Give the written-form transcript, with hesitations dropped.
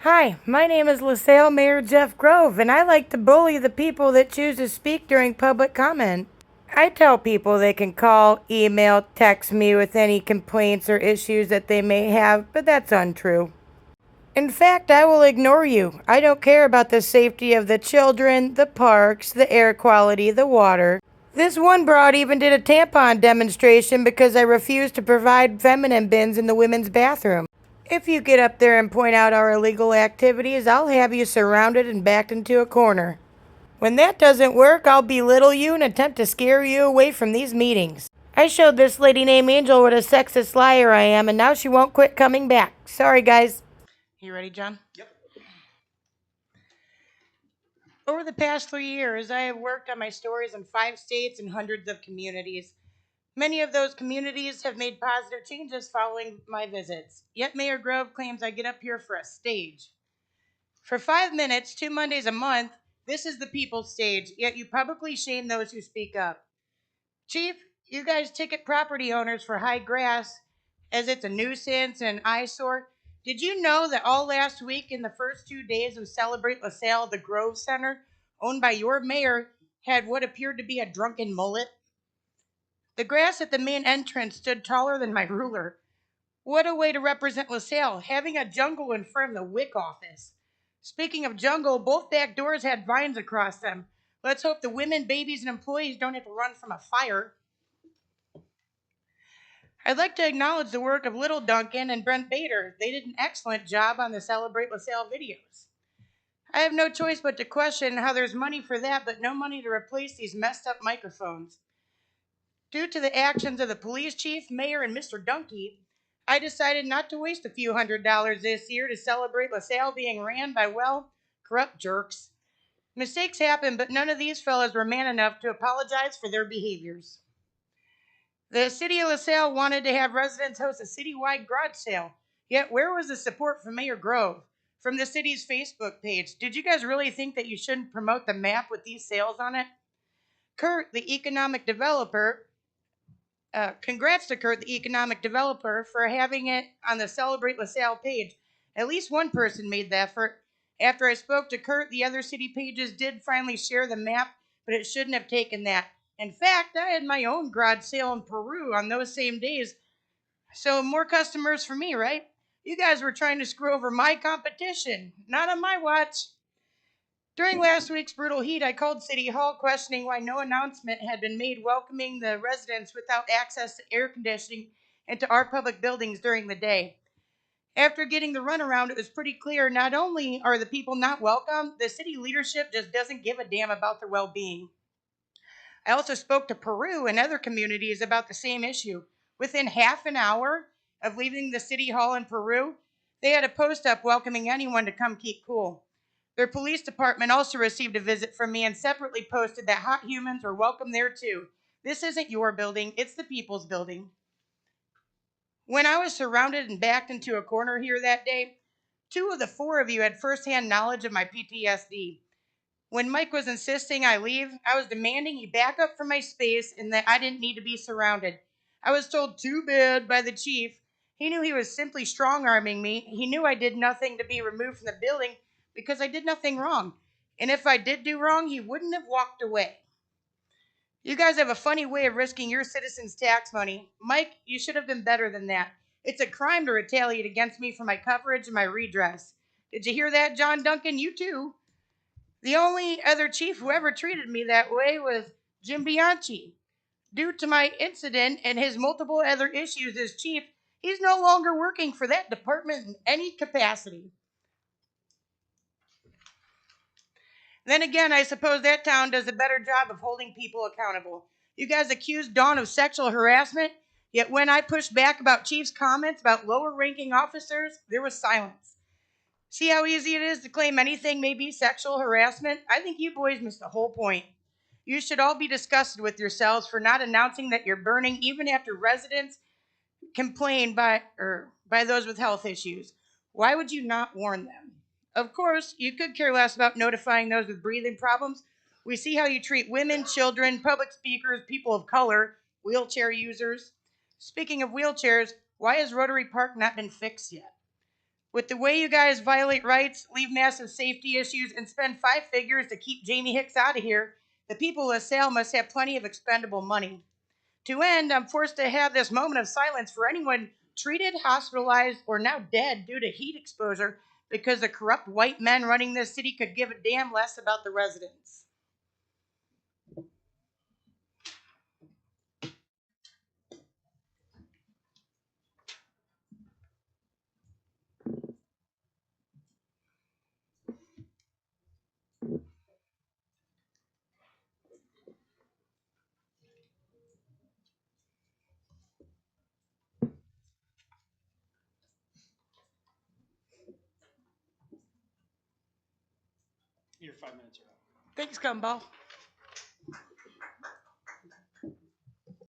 Hi, my name is LaSalle Mayor Jeff Grove, and I like to bully the people that choose to speak during public comment. I tell people they can call, email, text me with any complaints or issues that they may have, but that's untrue. In fact, I will ignore you. I don't care about the safety of the children, the parks, the air quality, the water. This one broad even did a tampon demonstration because I refused to provide feminine bins in the women's bathroom. If you get up there and point out our illegal activities, I'll have you surrounded and backed into a corner. When that doesn't work, I'll belittle you and attempt to scare you away from these meetings. I showed this lady named Angel what a sexist liar I am, and now she won't quit coming back. Sorry, guys. You ready, John? Yep. Over the past 3 years, I have worked on my stories in 5 states and hundreds of communities. Many of those communities have made positive changes following my visits. Yet Mayor Grove claims I get up here for a stage. For 5 minutes, 2 Mondays a month, this is the people's stage, yet you publicly shame those who speak up. Chief, you guys ticket property owners for high grass as it's a nuisance and an eyesore. Did you know that all last week, in the first 2 days of Celebrate LaSalle, the Grove Center, owned by your mayor, had what appeared to be a drunken mullet? The grass at the main entrance stood taller than my ruler. What a way to represent LaSalle, having a jungle in front of the WIC office. Speaking of jungle, both back doors had vines across them. Let's hope the women, babies, and employees don't have to run from a fire. I'd like to acknowledge the work of Little Duncan and Brent Bader. They did an excellent job on the Celebrate LaSalle videos. I have no choice but to question how there's money for that, but no money to replace these messed up microphones. Due to the actions of the police chief, mayor, and Mr. Dunkey, I decided not to waste a few $100s this year to celebrate LaSalle being ran by, well, corrupt jerks. Mistakes happen, but none of these fellas were man enough to apologize for their behaviors. The city of LaSalle wanted to have residents host a citywide garage sale, yet where was the support from Mayor Grove? From the city's Facebook page? Did you guys really think that you shouldn't promote the map with these sales on it? Kurt, the economic developer, congrats to Kurt, the economic developer, for having it on the Celebrate LaSalle page. At least one person made the effort. After I spoke to Kurt, the other city pages did finally share the map, but it shouldn't have taken that. In fact, I had my own garage sale in Peru on those same days, so more customers for me, right? You guys were trying to screw over my competition. Not on my watch. During last week's brutal heat, I called City Hall questioning why no announcement had been made welcoming the residents without access to air conditioning into our public buildings during the day. After getting the runaround, it was pretty clear not only are the people not welcome, the city leadership just doesn't give a damn about their well being. I also spoke to Peru and other communities about the same issue. Within half an hour of leaving the city hall in Peru, they had a post up welcoming anyone to come keep cool. Their police department also received a visit from me and separately posted that hot humans are welcome there too. This isn't your building, it's the people's building. When I was surrounded and backed into a corner here that day, two of the four of you had firsthand knowledge of my PTSD. When Mike was insisting I leave, I was demanding he back up from my space and that I didn't need to be surrounded. I was told too bad by the chief. He knew he was simply strong arming me. He knew I did nothing to be removed from the building because I did nothing wrong. And if I did do wrong, he wouldn't have walked away. You guys have a funny way of risking your citizens' tax money. Mike, you should have been better than that. It's a crime to retaliate against me for my coverage and my redress. Did you hear that, John Duncan? You too. The only other chief who ever treated me that way was Jim Bianchi. Due to my incident and his multiple other issues as chief, he's no longer working for that department in any capacity. Then again, I suppose that town does a better job of holding people accountable. You guys accused Dawn of sexual harassment, yet when I pushed back about Chief's comments about lower ranking officers, there was silence. See how easy it is to claim anything may be sexual harassment? I think you boys missed the whole point. You should all be disgusted with yourselves for not announcing that you're burning even after residents complain by those with health issues. Why would you not warn them? Of course, you could care less about notifying those with breathing problems. We see how you treat women, children, public speakers, people of color, wheelchair users. Speaking of wheelchairs, why has Rotary Park not been fixed yet? With the way you guys violate rights, leave massive safety issues, and spend five figures to keep Jamie Hicks out of here, the people of LaSalle must have plenty of expendable money. To end, I'm forced to have this moment of silence for anyone treated, hospitalized, or now dead due to heat exposure because the corrupt white men running this city could give a damn less about the residents. Your 5 minutes are up. Thanks, Gumball.